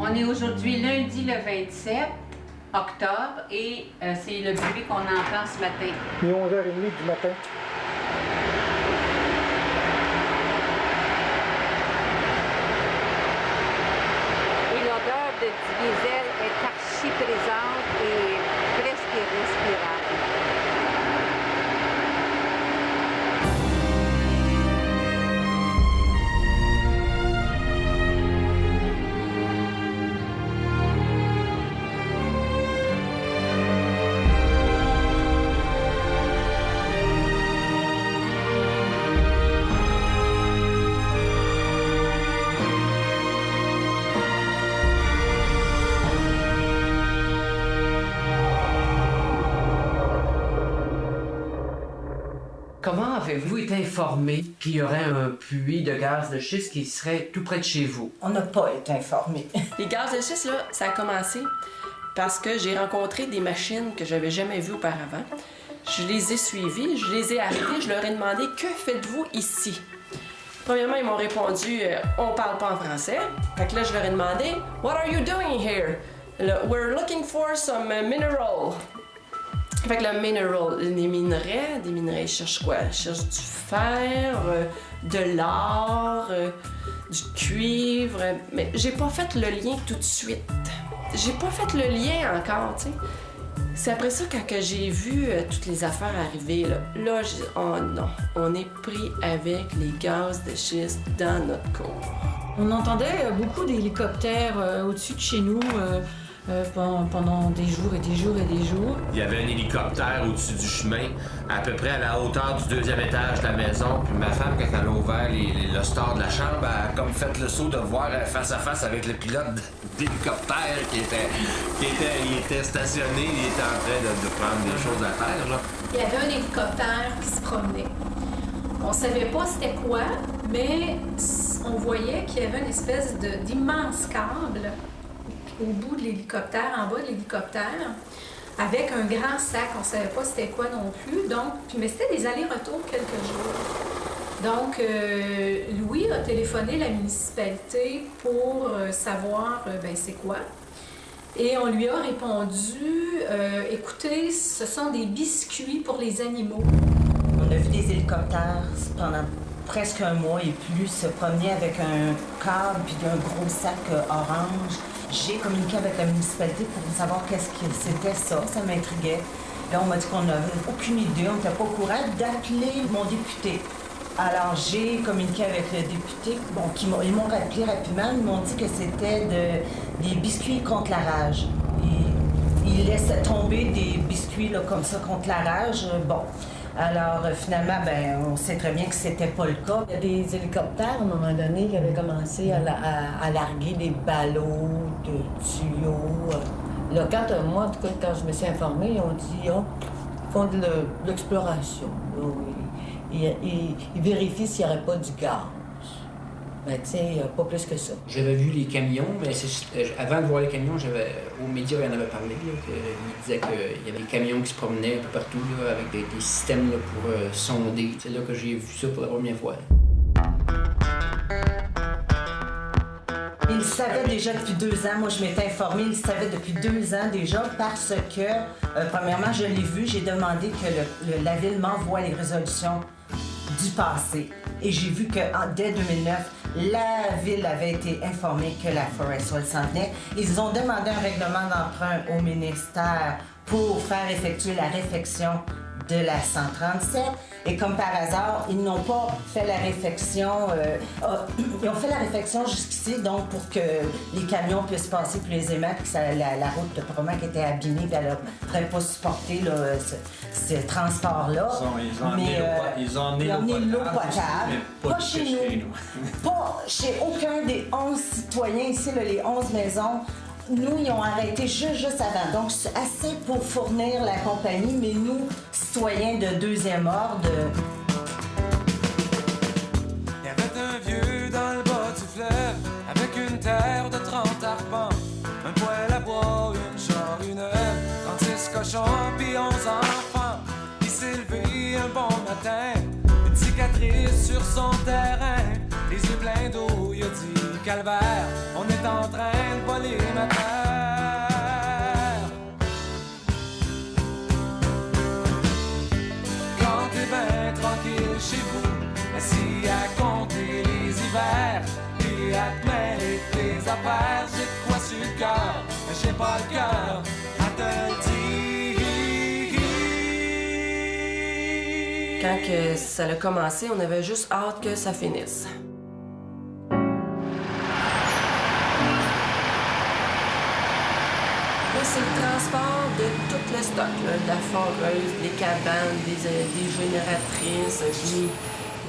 On est aujourd'hui lundi le 27 octobre et c'est le bruit qu'on entend ce matin. Il est 11h30 du matin. Et l'odeur de diesel est archi-présente et presque irrespirable. Comment avez-vous été informé qu'il y aurait un puits de gaz de schiste qui serait tout près de chez vous? On n'a pas été informés. Les gaz de schiste, là, ça a commencé parce que j'ai rencontré des machines que j'avais jamais vues auparavant. Je les ai suivies, je les ai arrêtées, je leur ai demandé « Que faites-vous ici? » Premièrement, ils m'ont répondu « On parle pas en français. » Fait que là, je leur ai demandé « What are you doing here? » We're looking for some mineral. » Fait que le mineral, des minerais, ils cherchent quoi? Ils cherchent du fer, de l'or, du cuivre, mais j'ai pas fait le lien tout de suite. J'ai pas fait le lien encore, tu sais. C'est après ça, quand j'ai vu toutes les affaires arriver, là j'ai dit, oh non, on est pris avec les gaz de schiste dans notre cour. On entendait beaucoup d'hélicoptères au-dessus de chez nous, pendant des jours et des jours et des jours. Il y avait un hélicoptère au-dessus du chemin, à peu près à la hauteur du deuxième étage de la maison. Puis ma femme, quand elle a ouvert le store de la chambre, elle a comme fait le saut de voir face à face avec le pilote d'hélicoptère qui était stationné, il était en train de prendre des choses à terre, là. Il y avait un hélicoptère qui se promenait. On savait pas c'était quoi, mais on voyait qu'il y avait une espèce d'immense câble au bout de l'hélicoptère, en bas de l'hélicoptère, avec un grand sac. On ne savait pas c'était quoi non plus. Donc, mais c'était des allers-retours quelques jours. Donc, Louis a téléphoné la municipalité pour savoir c'est quoi. Et on lui a répondu, écoutez, ce sont des biscuits pour les animaux. On a vu des hélicoptères pendant presque un mois et plus se promener avec un câble puis un gros sac orange. J'ai communiqué avec la municipalité pour savoir qu'est-ce que c'était ça m'intriguait. Là, on m'a dit qu'on n'avait aucune idée, on n'était pas au courant d'appeler mon député. Alors, j'ai communiqué avec le député, ils m'ont rappelé rapidement, ils m'ont dit que c'était des biscuits contre la rage. Ils laissaient tomber des biscuits là, comme ça contre la rage. Alors, finalement, on sait très bien que c'était pas le cas. Il y a des hélicoptères, à un moment donné, qui avaient commencé à larguer des ballots de tuyaux. Là, moi, en tout cas, quand je me suis informée, ils ont dit, ils font de l'exploration. Ils vérifient s'il n'y aurait pas du gaz. Mais tu sais, pas plus que ça. J'avais vu les camions, mais avant de voir les camions, aux médias, il y en avait parlé. Ils disaient qu'il y avait des camions qui se promenaient un peu partout là, avec des systèmes là, pour sonder. C'est là que j'ai vu ça pour la première fois. Ils savaient déjà depuis 2 ans. Moi, je m'étais informée. Ils savaient depuis 2 ans déjà parce que, premièrement, je l'ai vu. J'ai demandé que la Ville m'envoie les résolutions du passé. Et j'ai vu que dès 2009, la Ville avait été informée que la Forest Oil s'en venait. Ils ont demandé un règlement d'emprunt au ministère pour faire effectuer la réfection de la 137. Et comme par hasard, ils n'ont pas fait la réfection. Ils ont fait la réfection jusqu'ici, donc pour que les camions puissent passer plus aisément, puis que la route de probablement qui était abîmée, puis elle ne pourrait pas supporter là, ce transport-là. Ils ont emmené l'eau potable. mais pas chez nous. Pas chez aucun des 11 citoyens ici, là, les 11 maisons. Nous, ils ont arrêté juste avant. Donc, c'est assez pour fournir la compagnie, mais nous, citoyens de deuxième ordre... Il y avait un vieux dans le bas du fleuve, avec une terre de 30 arpents, un poêle à bois, une charrue neuve, 36 cochons puis 11 enfants. Il s'est levé un bon matin, une cicatrice sur son terrain, les yeux pleins d'eau, il a dit calvaire, on est en train de collimateur. Quand t'es ben tranquille chez vous, assis à compter les hivers, et à te mêler tes affaires, j'ai de quoi sur le cœur, mais j'ai pas le cœur à te le dire. Quand que ça a commencé, on avait juste hâte que ça finisse. Là, c'est le transport de tout le stock, là, de la foreuse, des cabanes, des génératrices,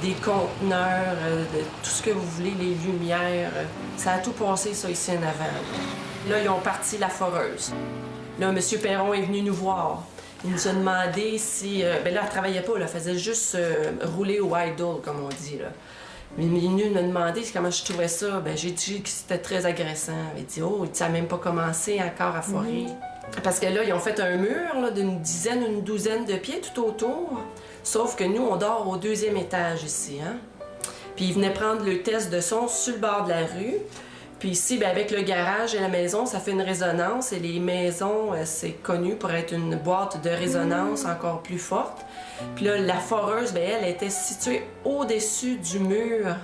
des conteneurs, de tout ce que vous voulez, les lumières. Ça a tout passé, ça, ici en avant. Là, ils ont parti la foreuse. Là, M. Perron est venu nous voir. Il nous a demandé si... ben là, elle travaillait pas, là, elle faisait juste rouler au idle, comme on dit, là. Mais il est venu me demander comment je trouvais ça. Ben, j'ai dit que c'était très agressant. Il dit, oh, ça n'a même pas commencé encore à forer. Parce que là, ils ont fait un mur là, d'une dizaine, une douzaine de pieds tout autour. Sauf que nous, on dort au 2e étage ici, hein. Puis ils venaient prendre le test de son sur le bord de la rue. Puis ici, bien, avec le garage et la maison, ça fait une résonance. Et les maisons, c'est connu pour être une boîte de résonance encore plus forte. Puis là, la foreuse, bien, elle était située au-dessus du mur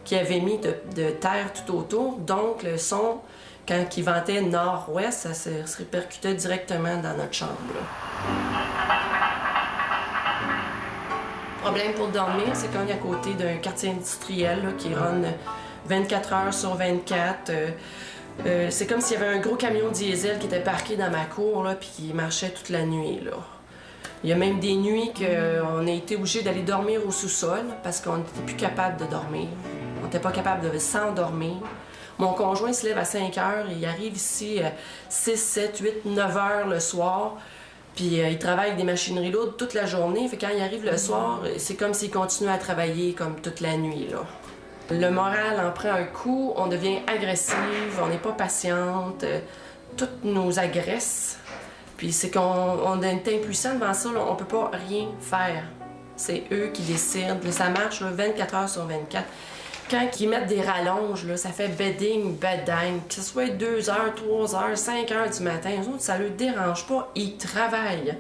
qui avait mis de terre tout autour. Donc, le son, quand il ventait nord-ouest, ça se répercutait directement dans notre chambre. Là. Le problème pour dormir, c'est qu'on est à côté d'un quartier industriel là, qui run 24 heures sur 24. C'est comme s'il y avait un gros camion diesel qui était parqué dans ma cour là, puis qui marchait toute la nuit. Là. Il y a même des nuits qu'on a été obligés d'aller dormir au sous-sol parce qu'on n'était plus capable de dormir. On n'était pas capable de s'endormir. Mon conjoint se lève à 5 heures, il arrive ici à 6, 7, 8, 9 heures le soir. Puis il travaille avec des machineries lourdes toute la journée. Fait que quand il arrive le soir, c'est comme s'il continuait à travailler comme toute la nuit. Là. Le moral en prend un coup, on devient agressive, on n'est pas patiente, tout nous agresse. Puis c'est qu'on est impuissant devant ça, là, on peut pas rien faire. C'est eux qui décident. Là, ça marche là, 24 heures sur 24. Quand ils mettent des rallonges, là, ça fait bedding, bedding. Que ce soit 2 heures, 3 heures, 5 heures du matin, eux autres, ça leur dérange pas, ils travaillent.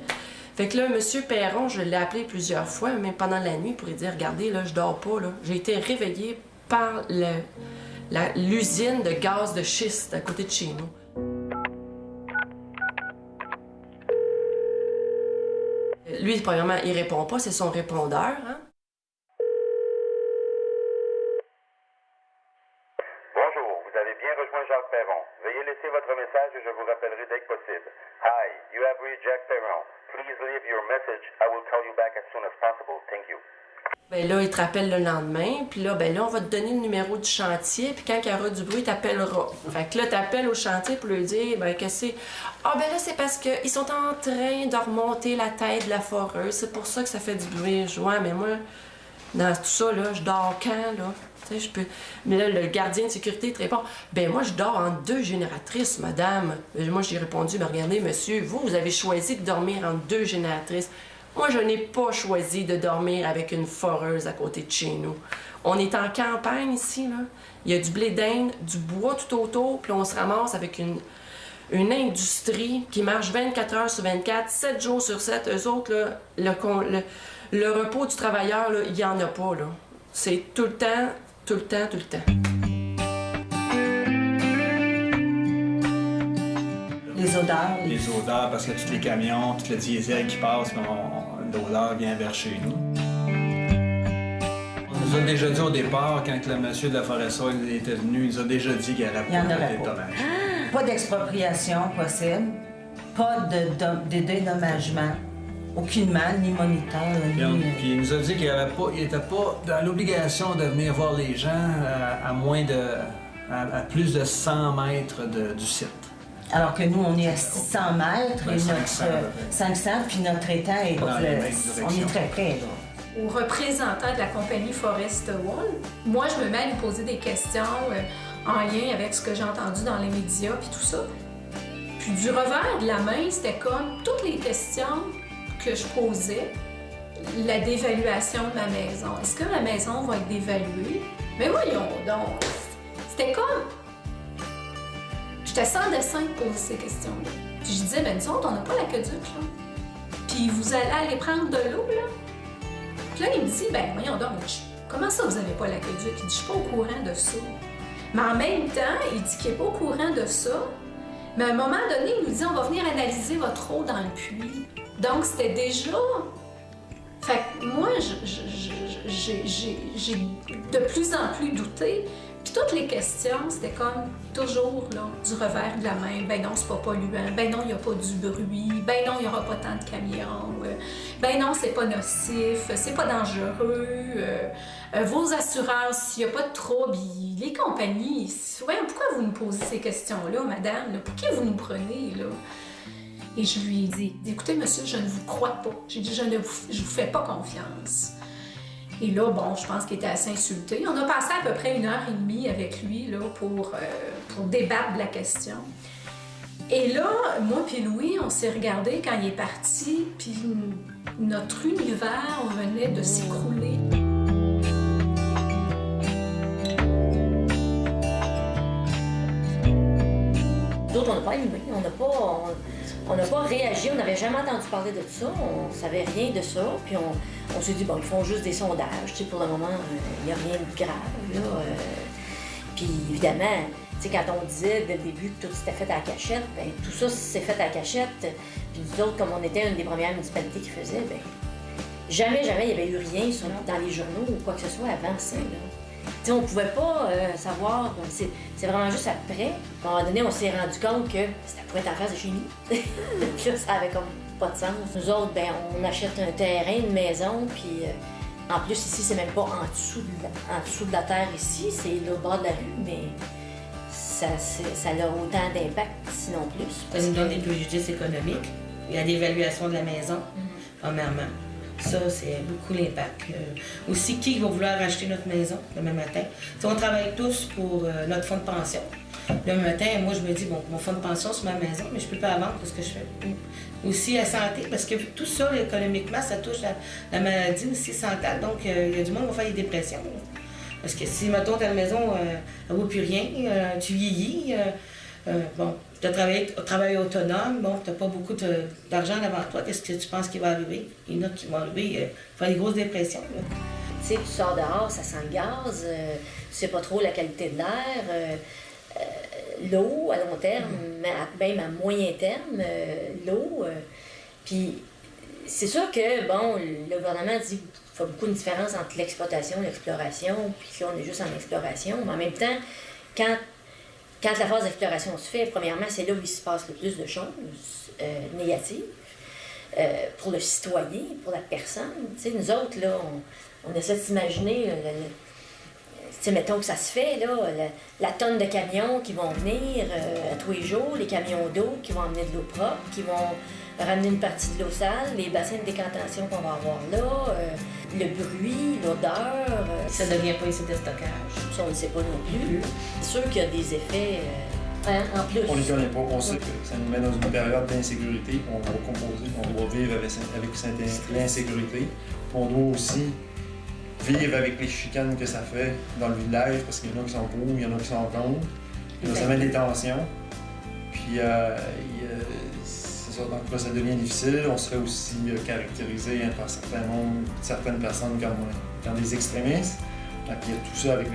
Fait que là, M. Perron, je l'ai appelé plusieurs fois, même pendant la nuit, pour lui dire, regardez, là, je dors pas, là. J'ai été réveillée par l'usine de gaz de schiste à côté de chez nous. Lui, premièrement, il répond pas, c'est son répondeur, hein? Bonjour, vous avez bien rejoint Jacques Perron. Veuillez laisser votre message et je vous rappellerai dès que possible. Hi, you have reached Jacques Perron. Please leave your message. I will call you back as soon as possible. Thank you. Ben là, il te rappelle le lendemain, puis là, ben là, on va te donner le numéro du chantier, puis quand il y aura du bruit, t'appelleras. Fait que là, t'appelles au chantier pour lui dire, ben, que c'est... Ah, ben là, c'est parce qu'ils sont en train de remonter la tête de la foreuse, c'est pour ça que ça fait du bruit. Je vois, mais moi, dans tout ça, là, je dors quand, là? Tu sais, je peux... Mais là, le gardien de sécurité te répond, ben moi, je dors en 2 génératrices, madame. Moi, j'ai répondu, ben regardez, monsieur, vous avez choisi de dormir en 2 génératrices. Moi, je n'ai pas choisi de dormir avec une foreuse à côté de chez nous. On est en campagne ici, là. Il y a du blé d'Inde, du bois tout autour, puis on se ramasse avec une industrie qui marche 24 heures sur 24, 7 jours sur 7. Eux autres, là, le repos du travailleur, là, il n'y en a pas, là. C'est tout le temps, tout le temps, tout le temps. Les odeurs. Les odeurs, parce que tous les camions, tout le diesel qui passe, l'odeur vient vers chez nous. On nous a déjà dit au départ, quand le monsieur de la forêt était venu, il nous a déjà dit qu'il n'y aurait pas de dommages. Pas d'expropriation possible, pas de dédommagement, aucunement, ni monétaire, ni... Puis il nous a dit qu'il n'était pas dans l'obligation de venir voir les gens à moins de... à plus de 100 mètres du site. Alors que nous, on est à 600 mètres, et 500, puis notre étang est... on est très près, là. Aux représentants de la compagnie Forest Wall, moi, je me mets à lui poser des questions en lien avec ce que j'ai entendu dans les médias, puis tout ça. Puis du revers de la main, c'était comme toutes les questions que je posais, la dévaluation de ma maison. Est-ce que ma maison va être dévaluée? Mais voyons donc, c'était comme... J'étais sans dessin de poser ces questions-là. Puis je disais, ben nous autres, on n'a pas l'aqueduc, là. Puis vous allez aller prendre de l'eau, là. Puis là, il me dit, ben voyons donc, comment ça vous n'avez pas l'aqueduc? Il dit, je suis pas au courant de ça. Mais en même temps, il dit qu'il n'est pas au courant de ça. Mais à un moment donné, il nous dit, on va venir analyser votre eau dans le puits. Donc, c'était déjà... Fait que moi, j'ai de plus en plus douté. Puis toutes les questions, c'était comme toujours là, du revers de la main. Ben non, c'est pas polluant. Ben non, il n'y a pas du bruit. Ben non, il n'y aura pas tant de camions. Ben non, c'est pas nocif. C'est pas dangereux. Vos assurances, s'il n'y a pas de trouble, les compagnies, voyons, pourquoi vous nous posez ces questions-là, madame? Là? Pour qui vous nous prenez, là? Et je lui ai dit, écoutez, monsieur, je ne vous crois pas. J'ai dit, je vous fais pas confiance. Et là, bon, je pense qu'il était assez insulté. On a passé à peu près 1h30 avec lui là, pour débattre de la question. Et là, moi puis Louis, on s'est regardés quand il est parti, puis notre univers venait de s'écrouler. D'autres, on n'a pas allumé, on n'a pas réagi, on n'avait jamais entendu parler de ça, on savait rien de ça, puis on s'est dit, bon, ils font juste des sondages, tu sais, pour le moment, il n'y a rien de grave, là. Puis évidemment, tu sais, quand on disait dès le début que tout s'était fait à la cachette, bien, tout ça s'est fait à la cachette, puis nous autres, comme on était une des premières municipalités qui faisait, bien, jamais il n'y avait eu rien dans les journaux ou quoi que ce soit avant ça, là. T'sais, on pouvait pas savoir, c'est vraiment juste après. À un moment donné, on s'est rendu compte que ça pourrait être en face de chez nous. Là, ça avait comme pas de sens. Nous autres, ben, on achète un terrain, une maison, puis en plus, ici, c'est même pas en dessous de la terre ici, c'est là au bord de la rue, mais ça a autant d'impact, sinon plus. Ça nous donne des préjudices économiques. Il y a l'évaluation de la maison, premièrement. Ça, c'est beaucoup l'impact. Aussi, qui va vouloir acheter notre maison demain matin? T'sais, on travaille tous pour notre fonds de pension. Demain matin, moi, je me dis, bon, mon fonds de pension, c'est ma maison, mais je peux pas vendre ce que je fais. Aussi, la santé, parce que tout ça, économiquement, ça touche la maladie aussi santé. Donc, il y a du monde qui va faire des dépressions. Là. Parce que si, mettons, ta maison, elle ne vaut plus rien, tu vieillis, bon, tu as travaillé autonome, bon, tu n'as pas beaucoup d'argent devant toi, qu'est-ce que tu penses qui va arriver? Il y en a qui vont arriver, faire des grosses dépressions. Tu sais, tu sors dehors, ça sent le gaz, tu sais pas trop la qualité de l'air, l'eau à long terme, même à moyen terme, l'eau. Puis c'est sûr que, bon, le gouvernement dit qu'il fait beaucoup de différence entre l'exploitation et l'exploration, puis là, on est juste en exploration, mais en même temps, quand la phase d'exploration se fait, premièrement, c'est là où il se passe le plus de choses négatives pour le citoyen, pour la personne. Tu sais, nous autres, là, on essaie de s'imaginer, tu sais, mettons que ça se fait, là, la tonne de camions qui vont venir à tous les jours, les camions d'eau qui vont amener de l'eau propre, qui vont ramener une partie de l'eau sale, les bassins de décantation qu'on va avoir là, le bruit, l'odeur. Ça ne devient pas ici de stockage. Ça, on ne sait pas non plus. C'est sûr qu'il y a des effets en plus. On ne les connaît pas, on sait que ça nous met dans une période d'insécurité, on va composer, on doit vivre avec l'insécurité. On doit aussi vivre avec les chicanes que ça fait dans le village, parce qu'il y en a qui sont pour, il y en a qui sont contre. Là, ça met des tensions. Puis, c'est ça, donc là, ça devient difficile. On serait aussi caractérisé par certaines personnes comme des extrémistes. Donc, il y a tout ça avec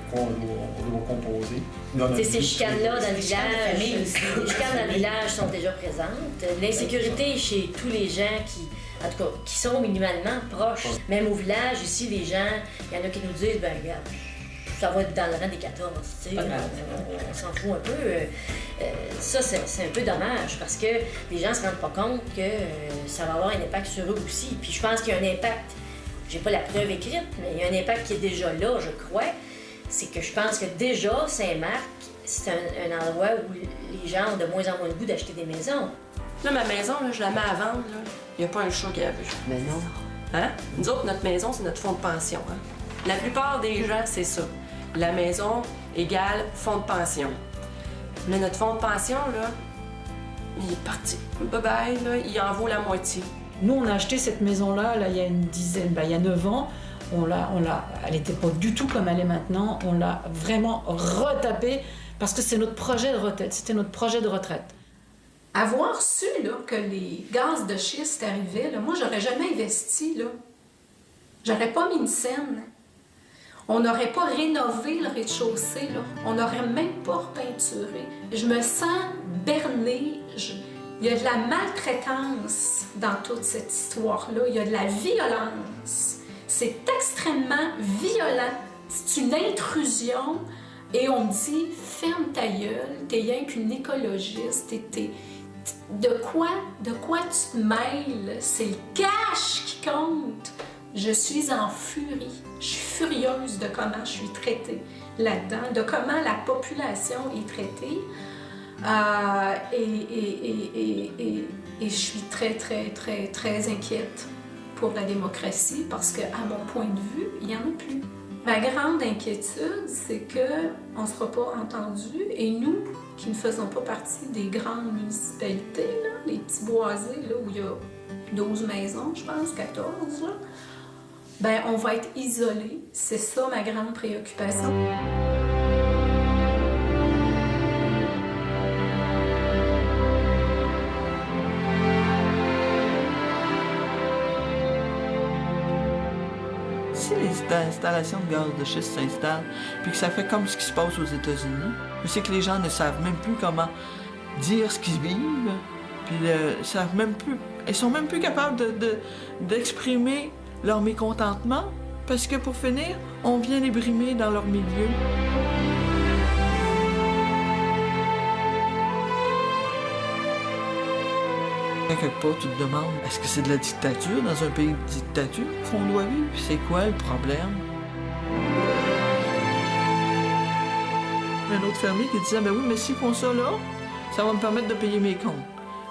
quoi on doit composer. Ces chicanes-là dans le village, les chicanes dans le village sont déjà présentes. L'insécurité chez tous les gens en tout cas, qui sont minimalement proches. Même au village, ici, les gens, il y en a qui nous disent, ben regarde, ça va être dans le rang des 14, tu sais, on s'en fout un peu. Ça, c'est un peu dommage, parce que les gens se rendent pas compte que ça va avoir un impact sur eux aussi. Puis je pense qu'il y a un impact, j'ai pas la preuve écrite, mais il y a un impact qui est déjà là, je crois. C'est que je pense que déjà, Saint-Marc, c'est un endroit où les gens ont de moins en moins le goût d'acheter des maisons. Là, ma maison, là, je la mets à vendre, là. Il n'y a pas un chat qui a vu. Mais non. Hein? Nous autres, notre maison, c'est notre fonds de pension. Hein? La plupart des gens, c'est ça. La maison égale fonds de pension. Mais notre fonds de pension, là, il est parti. Bye-bye, là, il en vaut la moitié. Nous, on a acheté cette maison-là, là, il y a il y a 9 ans. Elle n'était pas du tout comme elle est maintenant. On l'a vraiment retapée. Parce que c'est notre projet de retraite. C'était notre projet de retraite. Avoir su là, que les gaz de schiste arrivaient, là, moi, j'aurais jamais investi. Là. J'aurais pas mis une scène. On n'aurait pas rénové le rez-de-chaussée. Là. On n'aurait même pas repeinturé. Je me sens bernée. Il y a de la maltraitance dans toute cette histoire-là. Il y a de la violence. C'est extrêmement violent. C'est une intrusion. Et on me dit, ferme ta gueule, t'es rien qu'une écologiste, de quoi tu te mêles? C'est le cash qui compte. Je suis en furie. Je suis furieuse de comment je suis traitée là-dedans, de comment la population est traitée. Et je suis très, très, très, très inquiète pour la démocratie parce qu'à mon point de vue, il n'y en a plus. Ma grande inquiétude, c'est qu'on ne sera pas entendu et nous, qui ne faisons pas partie des grandes municipalités, là, les petits boisés, là, où il y a 12 maisons, je pense, 14, là, ben, on va être isolés. C'est ça ma grande préoccupation. Si les installations de gaz de schiste s'installent, puis que ça fait comme ce qui se passe aux États-Unis, c'est que les gens ne savent même plus comment dire ce qu'ils vivent, puis savent même plus, ils sont même plus capables d'exprimer leur mécontentement, parce que pour finir, on vient les brimer dans leur milieu. Quelque part, tu te demandes, est-ce que c'est de la dictature dans un pays de dictature qu'on doit vivre? C'est quoi le problème? Un autre fermier qui disait, ben oui, mais s'ils font ça là, ça va me permettre de payer mes comptes.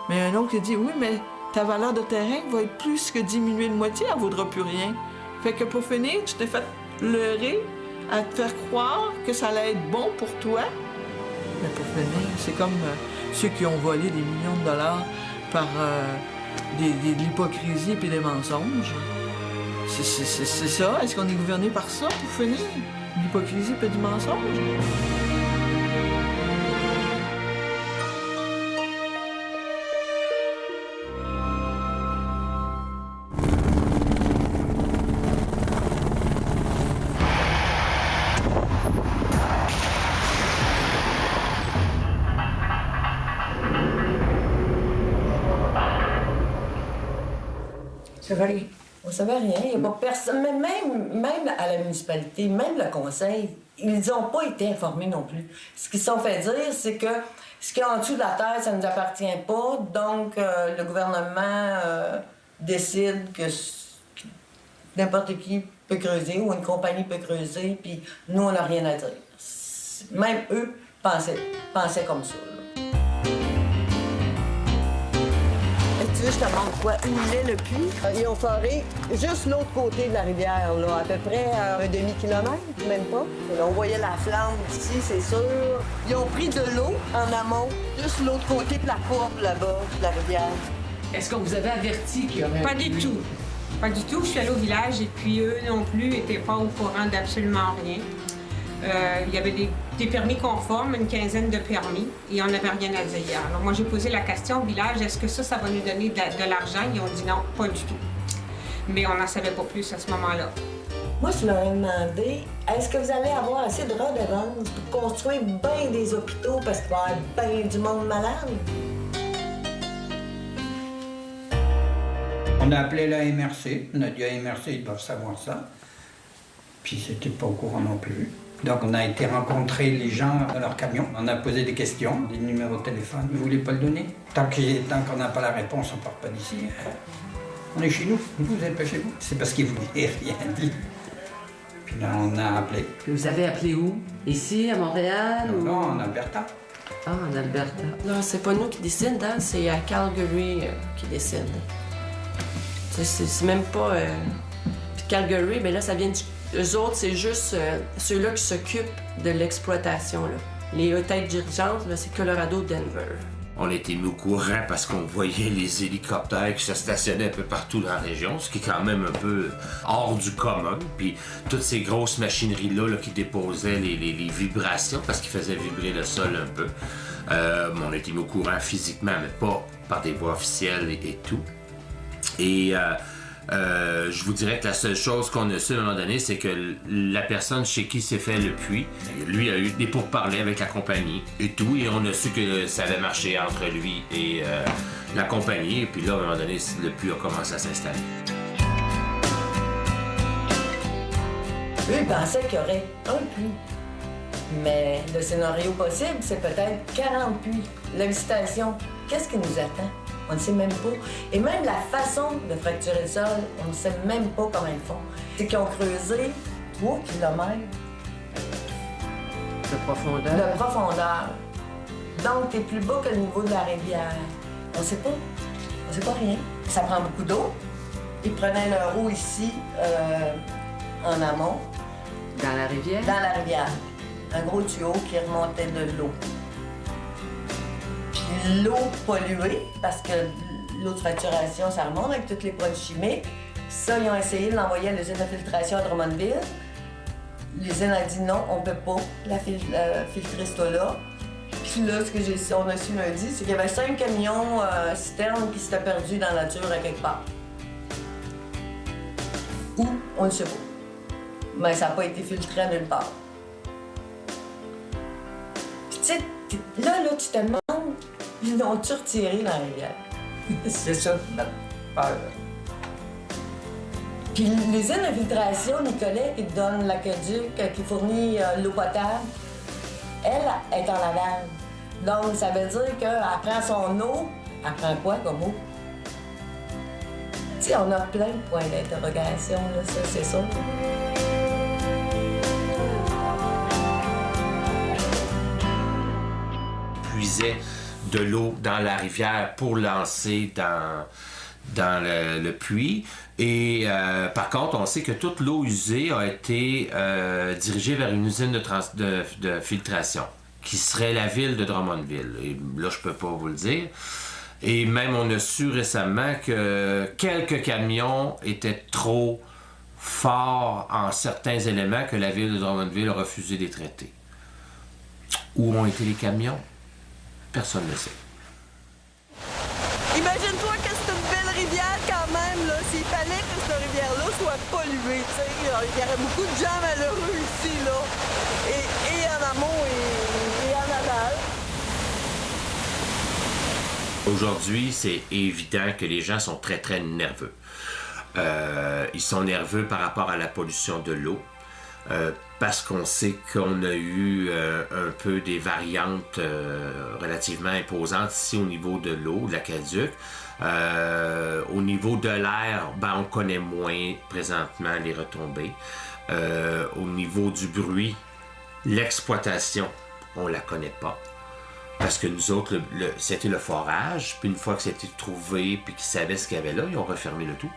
Mais un autre qui dit, oui, mais ta valeur de terrain va être plus que diminuée de moitié, elle ne vaudra plus rien. Fait que pour finir, tu t'es fait leurrer à te faire croire que ça allait être bon pour toi. Mais pour finir, c'est comme ceux qui ont volé des millions de dollars par de l'hypocrisie et des mensonges. C'est ça? Est-ce qu'on est gouverné par ça pour finir? L'hypocrisie et du mensonge? On savait rien. Il n'y a pas personne. Même à la municipalité, même le conseil, ils n'ont pas été informés non plus. Ce qu'ils se sont fait dire, c'est que ce qui est en dessous de la terre, ça ne nous appartient pas. Donc, le gouvernement décide que n'importe qui peut creuser ou une compagnie peut creuser, puis nous, on n'a rien à dire. Même eux pensaient comme ça. Tu veux, je te montre quoi? Où il est le puits? Ils ont foré juste l'autre côté de la rivière, là, à peu près à un demi-kilomètre, même pas. Là, on voyait la flamme ici, c'est sûr. Ils ont pris de l'eau en amont, juste l'autre côté de la courbe là-bas, de la rivière. Est-ce qu'on vous avait averti qu'il y aurait Pas du tout. Pas du tout. Je suis allée au village et puis eux non plus n'étaient pas au courant d'absolument rien. Il y avait des permis conformes, une quinzaine de permis, et on n'avait rien à dire. Alors moi, j'ai posé la question au village, est-ce que ça va nous donner de l'argent? Ils ont dit non, pas du tout. Mais on n'en savait pas plus à ce moment-là. Moi, je leur ai demandé, est-ce que vous allez avoir assez de redevances pour construire bien des hôpitaux parce qu'il va y avoir bien du monde malade? On a appelé la MRC, on a dit à MRC, ils doivent savoir ça. Puis c'était pas au courant non plus. Donc on a été rencontrer les gens dans leur camion, on a posé des questions, des numéros de téléphone, ils ne voulaient pas le donner. Tant qu'on n'a pas la réponse, on ne part pas d'ici. On est chez nous, vous n'êtes pas chez vous. C'est parce qu'ils ne voulaient rien dire. Puis là, on a appelé. Vous avez appelé où? Ici, à Montréal? Non, en Alberta. Ah, en Alberta. Non, c'est pas nous qui décident, hein? C'est à Calgary qui décide. C'est même pas... Puis Calgary, bien là, ça vient du... Eux autres, c'est juste ceux-là qui s'occupent de l'exploitation. Les têtes dirigeantes, c'est Colorado, Denver. On a été mis au courant parce qu'on voyait les hélicoptères qui se stationnaient un peu partout dans la région, ce qui est quand même un peu hors du commun. Puis toutes ces grosses machineries-là là, qui déposaient les vibrations parce qu'ils faisaient vibrer le sol un peu. On a été mis au courant physiquement, mais pas par des voies officielles et tout. Et je vous dirais que la seule chose qu'on a su à un moment donné, c'est que la personne chez qui s'est fait le puits, lui a eu des pourparlers avec la compagnie et tout, et on a su que ça avait marché entre lui et la compagnie, et puis là, à un moment donné, le puits a commencé à s'installer. Eux, ils pensaient qu'il y aurait un puits. Mais le scénario possible, c'est peut-être 40 puits. La visitation, qu'est-ce qui nous attend? On ne sait même pas. Et même la façon de fracturer le sol, on ne sait même pas comment ils font. C'est qu'ils ont creusé 3 kilomètres de profondeur. De profondeur. Donc, t'es plus bas que le niveau de la rivière. On sait pas. On sait pas rien. Ça prend beaucoup d'eau. Ils prenaient leur eau ici, en amont. Dans la rivière? Dans la rivière. Un gros tuyau qui remontait de l'eau. Puis l'eau polluée, parce que l'eau de fracturation, ça remonte avec tous les produits chimiques. Ça, ils ont essayé de l'envoyer à l'usine de filtration à Drummondville. L'usine a dit non, on peut pas filtrer cette eau-là. Puis là, ce qu'on a su lundi, c'est qu'il y avait 5 camions citernes qui s'étaient perdus dans la nature à quelque part. Où? On ne sait pas. Mais ça n'a pas été filtré à nulle part. Puis tu sais, là, tu te demandes, ils l'ont-tu retiré dans la rivière? C'est ça qui m'a peur. Puis l'usine de filtration, Nicolet, qui donne l'aqueduc, qui fournit l'eau potable, elle est en aval. Donc, ça veut dire qu'elle prend son eau. Elle prend quoi comme eau? Tu sais, on a plein de points d'interrogation, là, ça, c'est ça. Puisait de l'eau dans la rivière pour lancer dans le puits. Et par contre, on sait que toute l'eau usée a été dirigée vers une usine de filtration, qui serait la ville de Drummondville. Et là, je peux pas vous le dire. Et même, on a su récemment que quelques camions étaient trop forts en certains éléments que la ville de Drummondville a refusé de les traiter. Où ont été les camions? Personne ne le sait. Imagine-toi que c'est une belle rivière quand même, là. S'il fallait que cette rivière-là soit polluée, tu sais, il y aurait beaucoup de gens malheureux ici, là. Et en amont et en aval. Aujourd'hui, c'est évident que les gens sont très, très nerveux. Ils sont nerveux par rapport à la pollution de l'eau. Parce qu'on sait qu'on a eu un peu des variantes relativement imposantes ici au niveau de l'eau, de l'aqueduc. Au niveau de l'air, on connaît moins présentement les retombées. Au niveau du bruit, l'exploitation, on la connaît pas. Parce que nous autres, c'était le forage, puis une fois que c'était trouvé, puis qu'ils savaient ce qu'il y avait là, ils ont refermé le tout.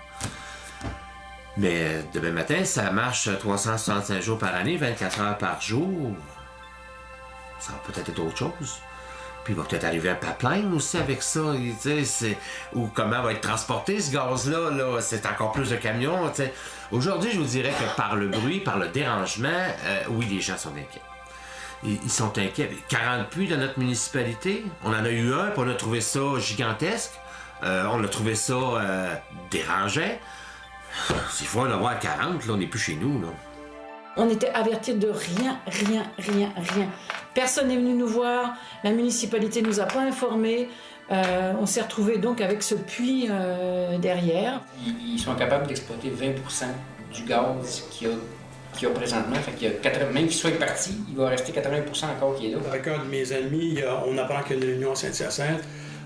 Mais demain matin, ça marche 365 jours par année, 24 heures par jour. Ça va peut-être être autre chose. Puis il va peut-être arriver un pipeline aussi avec ça. Ou comment va être transporté ce gaz-là. Là, c'est encore plus de camions. T'sais. Aujourd'hui, je vous dirais que par le bruit, par le dérangement, oui, les gens sont inquiets. Ils sont inquiets. 40 puits dans notre municipalité. On en a eu un, puis on a trouvé ça gigantesque. On a trouvé ça dérangeant. S'il faut en avoir 40, là, on n'est plus chez nous. Là. On était avertis de rien. Personne n'est venu nous voir, la municipalité ne nous a pas informés. On s'est retrouvés donc avec ce puits derrière. Ils sont capables d'exploiter 20% du gaz qu'il y a présentement. Fait qu'il y a 80, même qu'il soit parti, il va rester 80% encore qui est là. Avec un de mes amis, on apprend qu'il y a une réunion à Saint-Hyacinthe.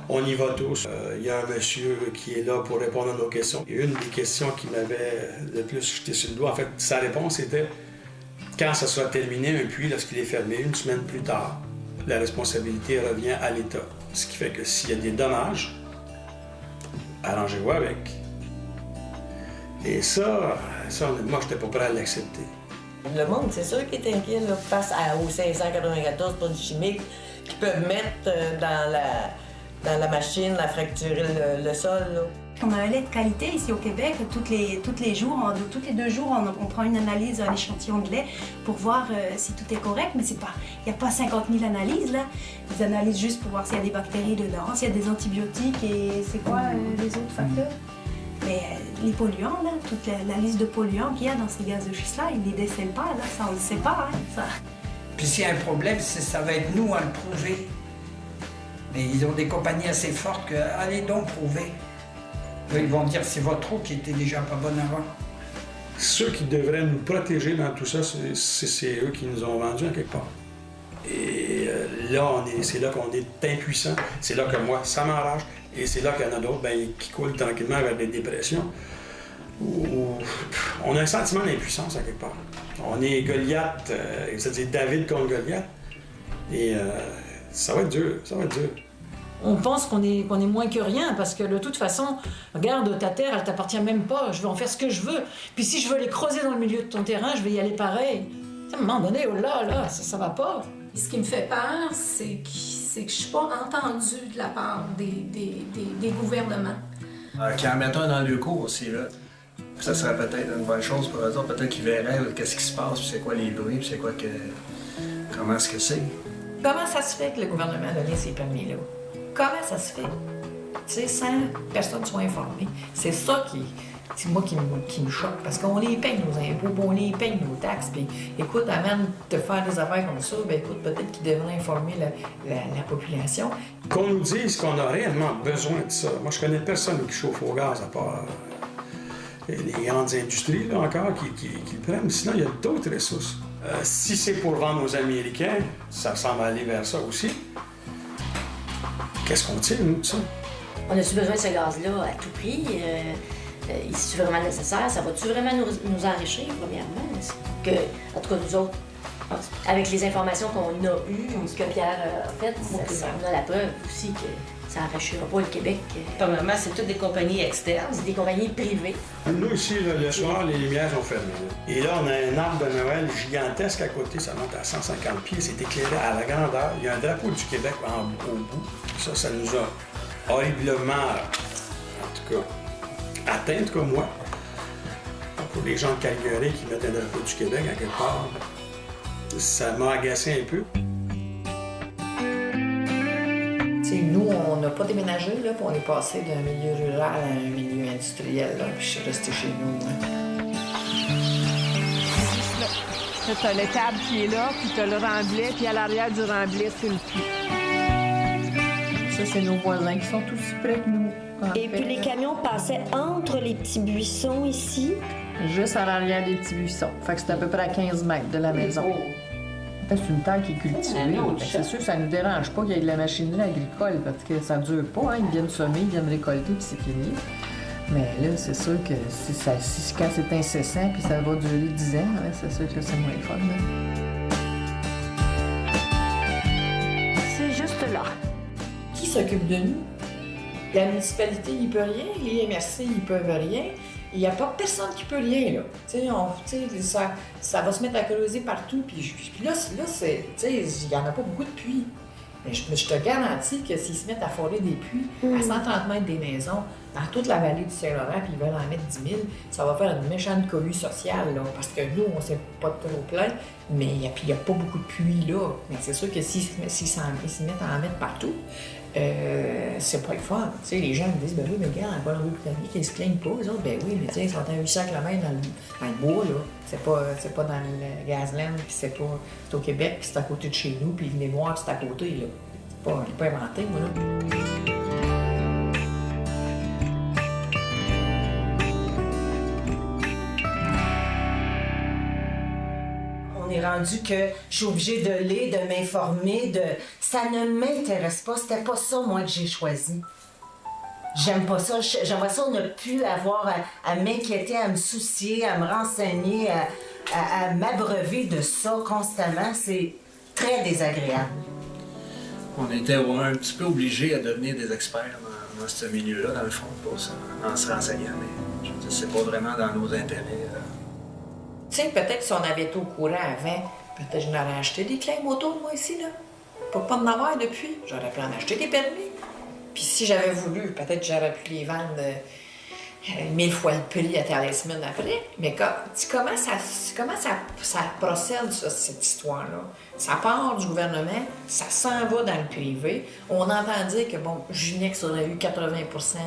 On y va tous. Il y a un monsieur qui est là pour répondre à nos questions. Et une des questions qui m'avait le plus jeté sur le doigt, en fait, sa réponse était quand ça sera terminé, un puits, lorsqu'il est fermé, une semaine plus tard, la responsabilité revient à l'État. Ce qui fait que s'il y a des dommages, arrangez-vous avec. Et ça moi, j'étais pas prêt à l'accepter. Le monde, c'est sûr qu'il est inquiet là, face aux 594 produits chimiques qu'ils peuvent mettre dans dans la machine, la fracturer le sol. Là. On a un lait de qualité ici au Québec. Tous les 2 jours, on prend une analyse, un échantillon de lait pour voir si tout est correct. Mais il n'y a pas 50 000 analyses, là. Ils analysent juste pour voir s'il y a des bactéries dedans, s'il y a des antibiotiques et c'est quoi les autres facteurs. Mais les polluants, là, toute la liste de polluants qu'il y a dans ces gaz de schiste-là, ils ne les décèlent pas, là. Ça, on ne le sait pas, hein, ça. Puis s'il y a un problème, ça va être nous à le prouver. Mais ils ont des compagnies assez fortes que, allez donc prouver. Là, ils vont dire c'est votre eau qui était déjà pas bonne avant. Ceux qui devraient nous protéger dans tout ça, c'est eux qui nous ont vendus en quelque part. Et là, c'est là qu'on est impuissant. C'est là que moi, ça m'enrage. Et c'est là qu'il y en a d'autres qui coulent tranquillement vers des dépressions. On a un sentiment d'impuissance à quelque part. On est Goliath, c'est-à-dire David contre Goliath. Et ça va être dur, ça va être dur. On pense qu'on est moins que rien parce que de toute façon, regarde, ta terre, elle t'appartient même pas. Je vais en faire ce que je veux. Puis si je veux les creuser dans le milieu de ton terrain, je vais y aller pareil. À un moment donné, oh là, ça va pas. Ce qui me fait peur, c'est que je suis pas entendue de la part des gouvernements. Qu'ils en mettent un dans le cours aussi, là. Ça serait peut-être une bonne chose pour eux autres. Peut-être qu'ils verraient qu'est-ce qui se passe, puis c'est quoi les bruits, puis c'est quoi que... Comment est-ce que c'est? Comment ça se fait que le gouvernement a donné ces permis-là? Comment ça se fait? Tu sais, sans que personne soit informé. C'est ça qui me choque, parce qu'on les paye nos impôts, on les paye nos taxes, puis écoute, avant de faire des affaires comme ça, ben écoute, peut-être qu'ils devraient informer la population. Qu'on nous dise qu'on a réellement besoin de ça. Moi, je connais personne qui chauffe au gaz, à part les grandes industries, là, encore, qui le prennent. Sinon, il y a d'autres ressources. Si c'est pour vendre aux Américains, ça semble aller vers ça aussi. Qu'est-ce qu'on tire, nous, de ça? On a-tu besoin de ce gaz-là à tout prix? Est-ce vraiment nécessaire? Ça va-tu vraiment nous enrichir, premièrement? En tout cas, nous autres, avec les informations qu'on a eues, ce que Pierre a fait, on a la preuve aussi que ça n'enrichira pas le Québec. Premièrement, c'est toutes des compagnies externes. C'est des compagnies privées. Nous, ici, là, le soir, les lumières sont fermées. Et là, on a un arbre de Noël gigantesque à côté, ça monte à 150 pieds, c'est éclairé à la grandeur. Il y a un drapeau du Québec au bout. Ça nous a horriblement, en tout cas, atteint, en tout cas moi. Pour les gens de Calgary qui mettent un drapeau du Québec à quelque part, ça m'a agacé un peu. T'sais, nous, on n'a pas déménagé, là, puis on est passé d'un milieu rural à un milieu industriel, là, puis je suis restée chez nous. T'as l'étable qui est là, puis t'as le remblai, puis à l'arrière du remblai, c'est le puits. Ça, c'est nos voisins qui sont aussi près que nous. Et puis les camions passaient entre les petits buissons ici. Juste à l'arrière des petits buissons. Fait que c'est à peu près à 15 mètres de la maison. C'est une terre qui est cultivée. C'est sûr que ça ne nous dérange pas qu'il y ait de la machinerie agricole parce que ça ne dure pas. Hein. Ils viennent semer, ils viennent récolter, puis c'est fini. Mais là, c'est sûr que quand c'est incessant puis ça va durer 10 ans, hein, c'est sûr que c'est moins le fun. C'est juste là. Qui s'occupe de nous? La municipalité, il peut rien. Les MRC, ils peuvent rien. Il n'y a pas personne qui peut rien, là. Ça va se mettre à creuser partout. Puis là, il n'y en a pas beaucoup de puits. Mais je te garantis que s'ils se mettent à forer des puits à 130 mètres des maisons, dans toute la vallée du Saint-Laurent, puis ils veulent en mettre 10 000, ça va faire une méchante cohue sociale, là. Parce que nous, on ne s'est pas trop plein, mais il n'y a pas beaucoup de puits, là. Mais c'est sûr que s'ils se mettent à en mettre partout, c'est pas le fun. T'sais, les gens me disent, ben oui, mais gars, en Colombie-Britannique, ils se plaignent pas, eux autres. Ben oui, mais ils sont à 800 km dans le bois, là. C'est pas dans le Gazland, puis c'est au Québec, puis c'est à côté de chez nous, puis venez voir, c'est à côté, là. Je l'ai pas inventé, moi, là. On est rendu que je suis obligée de lire, de m'informer, ça ne m'intéresse pas. C'était pas ça, moi, que j'ai choisi. J'aime pas ça. J'aimerais ça ne plus avoir à m'inquiéter, à me soucier, à me renseigner, à m'abreuver de ça constamment. C'est très désagréable. On était un petit peu obligés à devenir des experts dans ce milieu-là, dans le fond, en se renseignant. Mais c'est pas vraiment dans nos intérêts. Tu sais, peut-être si on avait été au courant avant, peut-être je n'aurais acheté des clés moto, moi, ici, là. Pour pas en avoir depuis. J'aurais pu en acheter des permis. Puis si j'avais voulu, peut-être que j'aurais pu les vendre 1000 fois le prix à Talisman après. Mais comment ça procède, ça, cette histoire-là? Ça part du gouvernement, ça s'en va dans le privé. On entend dire que, bon, Junex aurait eu 80%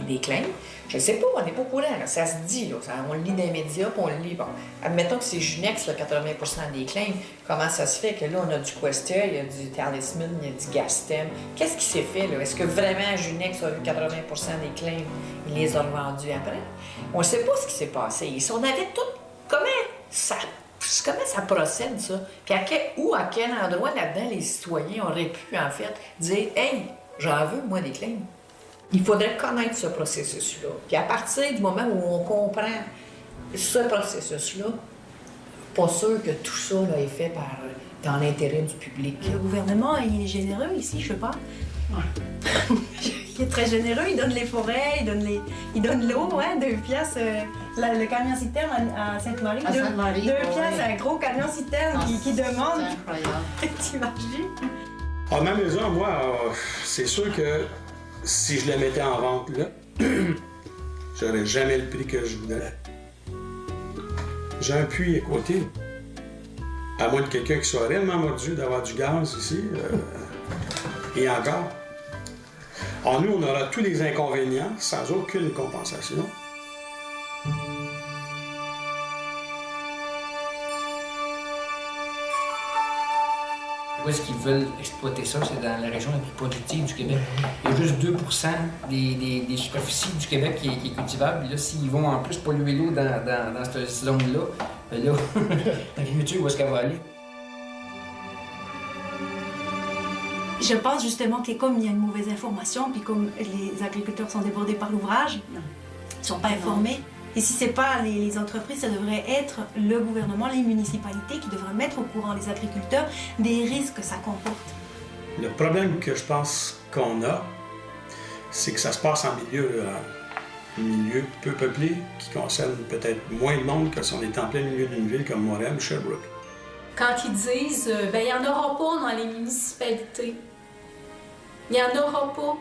des claims. Je sais pas, on n'est pas au courant, là. Ça se dit, là. On le lit dans les médias, puis on le lit. Bon, admettons que c'est Junex, là, 80% des claims. Comment ça se fait que là, on a du Questia, il y a du Talisman, il y a du Gastem? Qu'est-ce qui s'est fait, là? Est-ce que vraiment Junex a eu 80% des claims? Il les a revendus après? On ne sait pas ce qui s'est passé. Et si on avait tout... Comment ça procède, ça? Puis à quel endroit là-dedans les citoyens auraient pu, en fait, dire « Hey, j'en veux, moi, des claims. » Il faudrait connaître ce processus-là. Puis à partir du moment où on comprend ce processus-là, pas sûr que tout ça là, est fait dans l'intérêt du public. Le gouvernement, il est généreux ici, je sais pas. Ouais. Il est très généreux, il donne les forêts, il donne l'eau, ouais, 2 piastres. Le camion citerne à Sainte-Marie, 2 piastres, un gros camion citerne qui demande. T'imagines? À ma maison, moi, c'est sûr que si je la mettais en vente là, j'aurais jamais le prix que je voudrais. J'ai un puits à côté. À moins de quelqu'un qui soit réellement mordu d'avoir du gaz ici, et encore. Alors nous, on aura tous les inconvénients sans aucune compensation. Où est-ce qu'ils veulent exploiter ça? C'est dans la région la plus productive du Québec. Il y a juste 2 des superficies du Québec qui est cultivable. Là, s'ils vont en plus polluer l'eau dans cette zone-là, là, l'agriculture, où est-ce qu'elle va aller? Je pense justement que comme il y a une mauvaise information, puis comme les agriculteurs sont débordés par l'ouvrage, ils ne sont pas informés. Et si ce n'est pas les entreprises, ça devrait être le gouvernement, les municipalités qui devraient mettre au courant les agriculteurs des risques que ça comporte. Le problème que je pense qu'on a, c'est que ça se passe en milieu peu peuplé, qui concerne peut-être moins de monde que si on était en plein milieu d'une ville comme Montréal ou Sherbrooke. Quand ils disent « ben il n'y en aura pas dans les municipalités », il n'y en aura pas.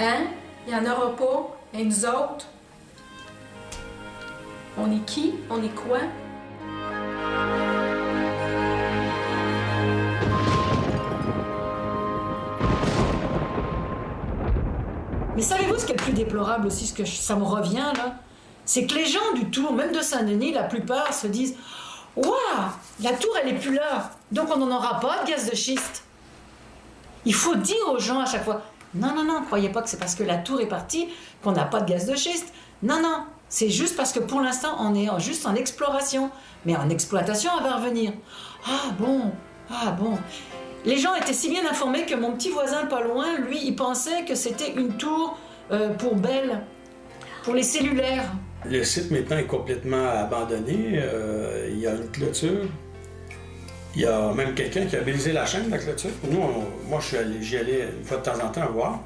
Hein? Il n'y en aura pas. Et nous autres, on est qui? On est quoi? Mais savez-vous ce qui est le plus déplorable aussi, ça me revient là? C'est que les gens du Tour, même de Saint-Denis, la plupart se disent « Waouh, la Tour, elle n'est plus là, donc on n'en aura pas de gaz de schiste. » Il faut dire aux gens à chaque fois « Non, croyez pas que c'est parce que la Tour est partie qu'on n'a pas de gaz de schiste. Non, c'est juste parce que pour l'instant, on est juste en exploration. Mais en exploitation, elle va revenir. Ah bon. Les gens étaient si bien informés que mon petit voisin pas loin, lui, il pensait que c'était une tour pour Bell, pour les cellulaires. Le site maintenant est complètement abandonné. Il y a une clôture. Il y a même quelqu'un qui a brisé la chaîne de la clôture. Moi, j'y allais une fois de temps en temps voir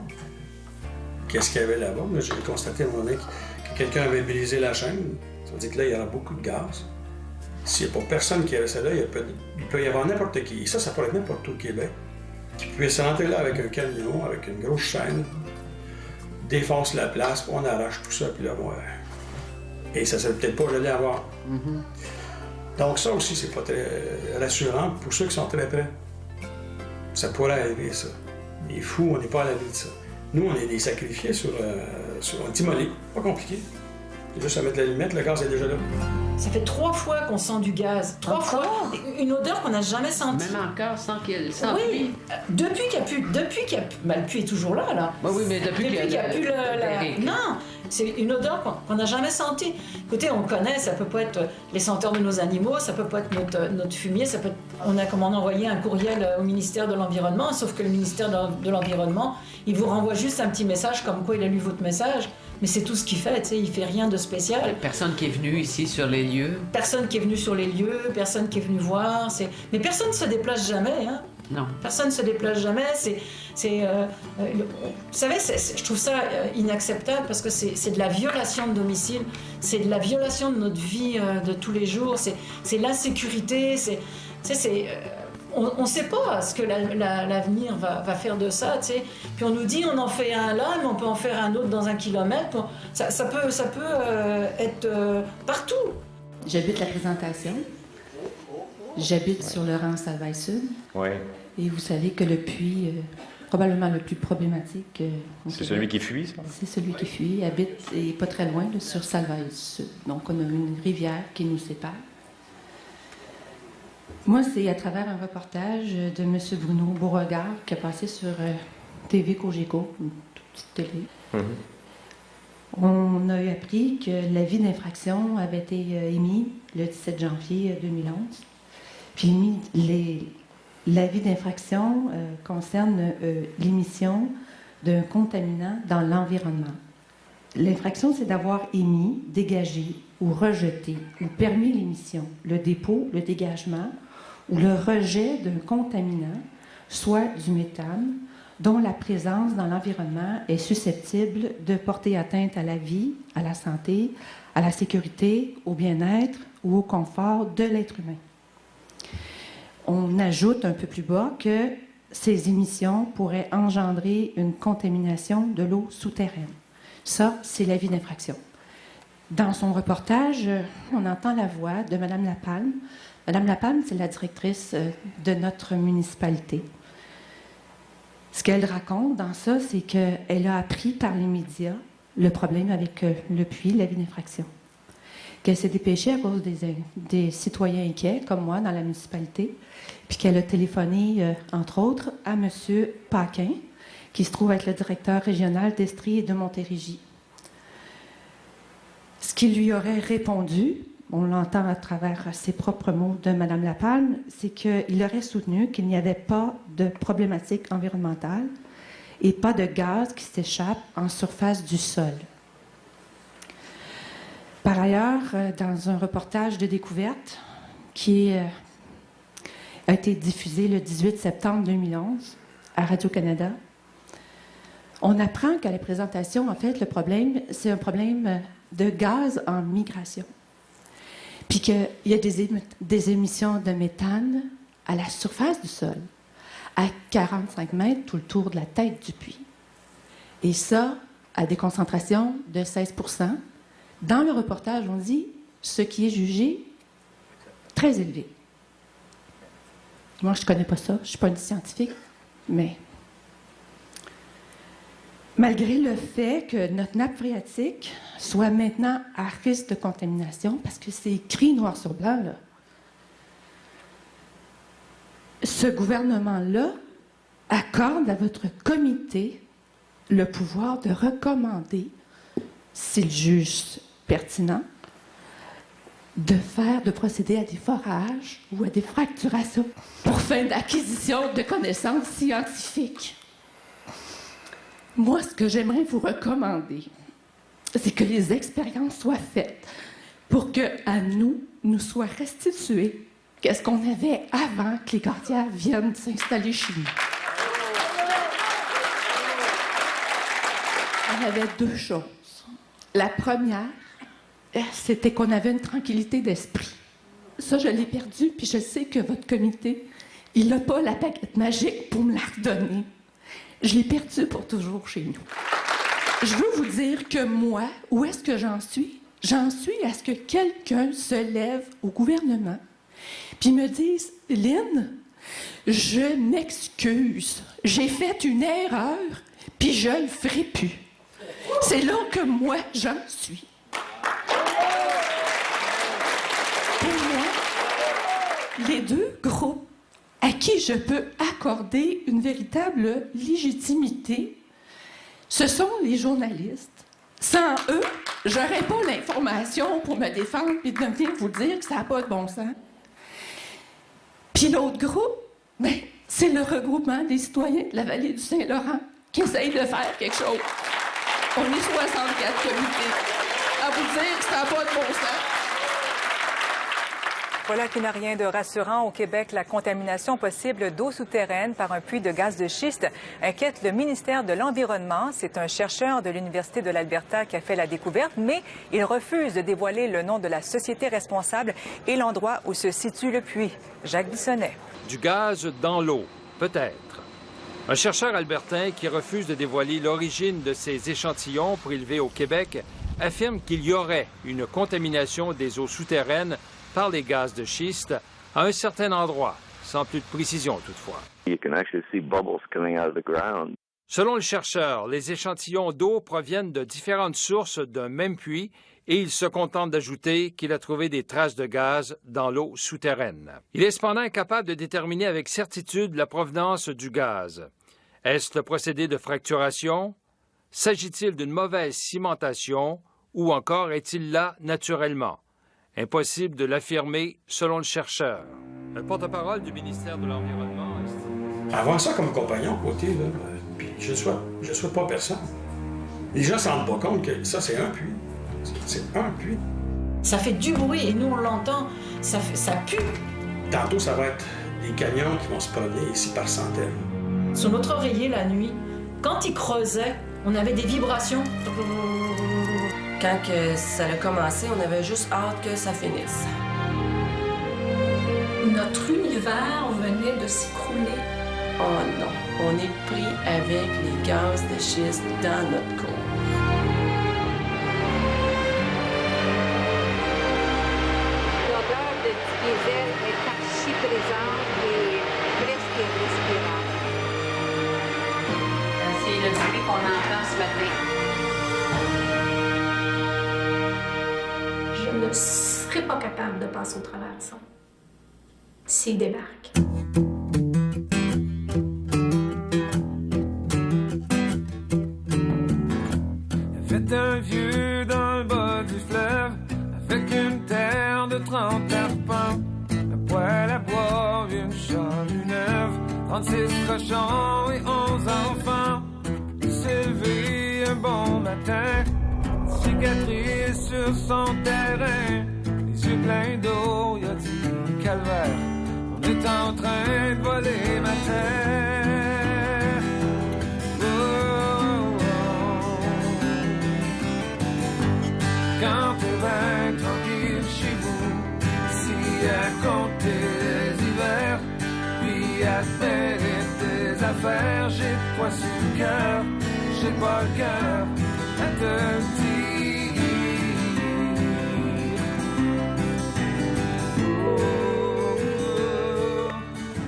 qu'est-ce qu'il y avait là-bas. Là, j'ai constaté à un moment donné que quelqu'un avait brisé la chaîne. Ça veut dire que là, il y aura beaucoup de gaz. S'il n'y a pas personne qui avait ça là, il peut y avoir n'importe qui. Ça pourrait être n'importe où au Québec. Qui peut se rentrer là avec un camion, avec une grosse chaîne, défonce la place, puis on arrache tout ça, puis là, et ça ne serait peut-être pas gelé à voir. Donc ça aussi, c'est pas très rassurant pour ceux qui sont très près. Ça pourrait arriver, ça. Les fous, on n'est pas à l'abri de ça. Nous, on est des sacrifiés sur un petit mollet. Pas compliqué. C'est juste à mettre la limite, le gaz est déjà là. Ça fait 3 fois qu'on sent du gaz. 3 fois. Une odeur qu'on n'a jamais sentie. Même encore sans qu'il y ait sans Oui, depuis qu'il n'y a plus... le puits est toujours là. Oui, mais depuis qu'il n'y a plus Non, c'est une odeur qu'on n'a jamais sentie. Écoutez, on connaît, ça peut pas être les senteurs de nos animaux, ça peut pas être notre fumier, ça peut être... On a envoyé un courriel au ministère de l'Environnement, sauf que le ministère de l'Environnement, il vous renvoie juste un petit message comme quoi il a lu votre message. Mais c'est tout ce qu'il fait, tu sais, il fait rien de spécial. Personne qui est venu ici sur les lieux. Personne qui est venu sur les lieux, personne qui est venu voir. Mais personne ne se déplace jamais, hein. Non. Personne ne se déplace jamais. Vous savez, je trouve ça inacceptable parce que c'est de la violation de domicile, c'est de la violation de notre vie de tous les jours, c'est l'insécurité, on ne sait pas ce que l'avenir va faire de ça, tu sais. Puis on nous dit on en fait un là, mais on peut en faire un autre dans 1 kilomètre. Ça peut être partout. J'habite la Présentation. J'habite sur le rang Salvaille-Sud. Oui. Et vous savez que le puits, probablement le plus problématique... c'est celui qui fuit, ça? C'est celui qui fuit. Il habite, et pas très loin, là, sur Salvaille-Sud. Donc, on a une rivière qui nous sépare. Moi, c'est à travers un reportage de M. Bruno Beauregard qui a passé sur TV Cogeco, une toute petite télé. Mm-hmm. On a appris que l'avis d'infraction avait été émis le 17 janvier 2011. Puis l'avis d'infraction concerne l'émission d'un contaminant dans l'environnement. L'infraction, c'est d'avoir émis, dégagé ou rejeté ou permis l'émission, le dépôt, le dégagement ou le rejet d'un contaminant, soit du méthane, dont la présence dans l'environnement est susceptible de porter atteinte à la vie, à la santé, à la sécurité, au bien-être ou au confort de l'être humain. On ajoute un peu plus bas que ces émissions pourraient engendrer une contamination de l'eau souterraine. Ça, c'est l'avis d'infraction. Dans son reportage, on entend la voix de Mme Lapalme. Mme Lapalme, c'est la directrice de notre municipalité. Ce qu'elle raconte dans ça, c'est qu'elle a appris par les médias le problème avec le puits, l'avis d'infraction. Qu'elle s'est dépêchée à cause des citoyens inquiets, comme moi, dans la municipalité, puis qu'elle a téléphoné, entre autres, à M. Paquin, qui se trouve être le directeur régional d'Estrie et de Montérégie. Ce qu'il lui aurait répondu, on l'entend à travers ses propres mots de Mme Lapalme, c'est qu'il aurait soutenu qu'il n'y avait pas de problématique environnementale et pas de gaz qui s'échappe en surface du sol. Par ailleurs, dans un reportage de découverte qui a été diffusé le 18 septembre 2011 à Radio-Canada, on apprend qu'à la présentation, en fait, le problème, c'est un problème de gaz en migration. Puis qu'il y a des émissions de méthane à la surface du sol, à 45 mètres tout le tour de la tête du puits. Et ça, à des concentrations de 16 %. Dans le reportage, on dit ce qui est jugé très élevé. Moi, je ne connais pas ça, je ne suis pas une scientifique, mais malgré le fait que notre nappe phréatique soit maintenant à risque de contamination, parce que c'est écrit noir sur blanc, là, ce gouvernement-là accorde à votre comité le pouvoir de recommander, s'il juge pertinent, de procéder à des forages ou à des fracturations pour fin d'acquisition de connaissances scientifiques. Moi, ce que j'aimerais vous recommander, c'est que les expériences soient faites pour qu'à nous soit restitué qu'est-ce qu'on avait avant que les gardiens viennent s'installer chez nous. On avait 2 choses. La première, c'était qu'on avait une tranquillité d'esprit. Ça, je l'ai perdu, puis je sais que votre comité, il n'a pas la baguette magique pour me la redonner. Je l'ai perdu pour toujours chez nous. Je veux vous dire que moi, où est-ce que j'en suis? J'en suis à ce que quelqu'un se lève au gouvernement puis me dise « Lynn, je m'excuse. J'ai fait une erreur, puis je le ferai plus. » C'est là que moi, j'en suis. Pour moi, les 2 groupes à qui je peux accorder une véritable légitimité, ce sont les journalistes. Sans eux, j'aurais pas l'information pour me défendre et de venir vous dire que ça n'a pas de bon sens. Puis l'autre groupe, c'est le regroupement des citoyens de la vallée du Saint-Laurent qui essaye de faire quelque chose. On est 64 comités à vous dire que ça n'a pas de bon sens. Voilà qui n'a rien de rassurant. Au Québec, la contamination possible d'eau souterraine par un puits de gaz de schiste inquiète le ministère de l'Environnement. C'est un chercheur de l'Université de l'Alberta qui a fait la découverte, mais il refuse de dévoiler le nom de la société responsable et l'endroit où se situe le puits. Jacques Bissonnet. Du gaz dans l'eau, peut-être. Un chercheur albertain qui refuse de dévoiler l'origine de ces échantillons prélevés au Québec affirme qu'il y aurait une contamination des eaux souterraines par les gaz de schiste à un certain endroit, sans plus de précision toutefois. Selon le chercheur, les échantillons d'eau proviennent de différentes sources d'un même puits et il se contente d'ajouter qu'il a trouvé des traces de gaz dans l'eau souterraine. Il est cependant incapable de déterminer avec certitude la provenance du gaz. Est-ce le procédé de fracturation? S'agit-il d'une mauvaise cimentation ou encore est-il là naturellement? Impossible de l'affirmer selon le chercheur. Un porte-parole du ministère de l'Environnement... Avoir ça comme compagnon à côté, là, puis je ne souhaite pas personne. Les gens ne se rendent pas compte que ça, c'est un puits. C'est un puits. Ça fait du bruit et nous, on l'entend. Ça pue. Tantôt, ça va être des camions qui vont se promener ici par centaines. Sur notre oreiller, la nuit, quand ils creusaient, on avait des vibrations. Quand ça a commencé, on avait juste hâte que ça finisse. Notre univers venait de s'écrouler. Oh non, on est pris avec les gaz de schiste dans notre cour. L'odeur de diesel est archi présente et presque irrespirable. C'est le bruit qu'on entend ce matin. Je ne serais pas capable de passer au travers de ça. S'il débarque. Faites un vieux dans le bas du fleuve, avec une terre de 30 arpents, un poêle à bois, une charrue neuve, 36 cochons et 11 enfants. Il s'est levé un bon matin, cicatrice sur son terrain, les yeux pleins d'eau, il a dit calvaire, on est en train de voler ma terre. Oh, oh. Quand t'es bien tranquille chez vous, ici à compter les hivers, puis à te mêler tes affaires, j'ai de quoi sur le cœur, j'ai pas le cœur à te dire.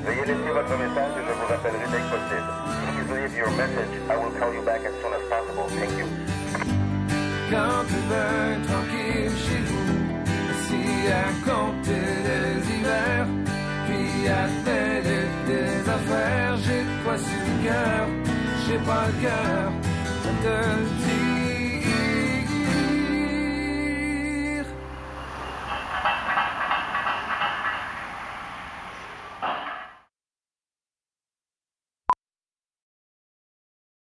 Veuillez laisser votre message et je vous rappellerai dès que possible. Please leave your message. I will call you back as soon as possible. Thank you. Quand tu veux tranquille chez vous, ici à compter les hivers, puis à te mêler tes affaires, j'ai de quoi sur le cœur, j'ai pas le cœur de te le dire.